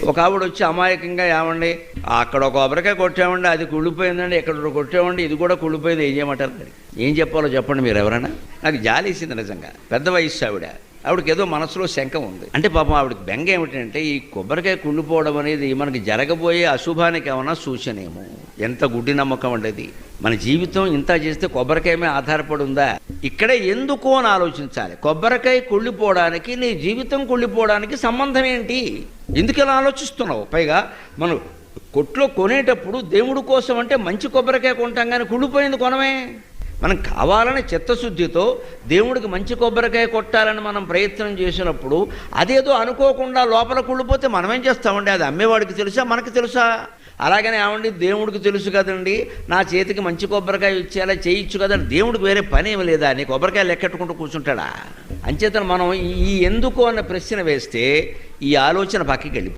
ఒక ఆవిడ వచ్చి అమాయకంగా ఏమండి అక్కడ ఒక కొబ్బరికాయ కొట్టామండి, అది కుళ్ళిపోయిందండి, ఇక్కడ కొట్టామండి, ఇది కూడా కుళ్ళిపోయింది, ఏం చేయమంటారు? ఏం చెప్పాలో చెప్పండి మీరు ఎవరైనా. నాకు జాలేసింది నిజంగా. పెద్ద వయస్సు ఆవిడకి ఏదో మనసులో శంక ఉంది. అంటే పాపం ఆవిడకి బెంగ ఏమిటంటే ఈ కొబ్బరికాయ కుళ్ళిపోవడం అనేది మనకి జరగబోయే అశుభానికి ఏమన్నా సూచనేమో. ఎంత గుడ్డి నమ్మకం అండి అది. మన జీవితం ఇంత చేస్తే కొబ్బరికాయ మీద ఆధారపడి ఉందా? ఇక్కడే ఎందుకు అని ఆలోచించాలి. కొబ్బరికాయ కుళ్ళిపోవడానికి నీ జీవితం కుళ్ళిపోవడానికి సంబంధం ఏంటి? ఎందుకు ఇలా ఆలోచిస్తున్నావు? పైగా మనం కొట్లో కొనేటప్పుడు దేవుడి కోసం అంటే మంచి కొబ్బరికాయ కొంటాం, కానీ కుళ్ళిపోయింది కొనమే. మనం కావాలని చిత్తశుద్ధితో దేవుడికి మంచి కొబ్బరికాయ కొట్టాలని మనం ప్రయత్నం చేసినప్పుడు అదేదో అనుకోకుండా లోపల కుళ్ళిపోతే మనం ఏం చేస్తామండి? అది అమ్మేవాడికి తెలుసా, మనకి తెలుసా? అలాగనే ఏమండి దేవుడికి తెలుసు కదండి, నా చేతికి మంచి కొబ్బరికాయ ఇచ్చేలా చేయొచ్చు కదండి, దేవుడికి వేరే పని ఏమి లేదా? నీ కొబ్బరికాయ లెక్కెట్టుకుంటూ కూర్చుంటాడా? అంచేతను మనం ఈ ఎందుకు అన్న ప్రశ్న వేస్తే ఈ ఆలోచన పక్కకి వెళ్ళిపోతుంది.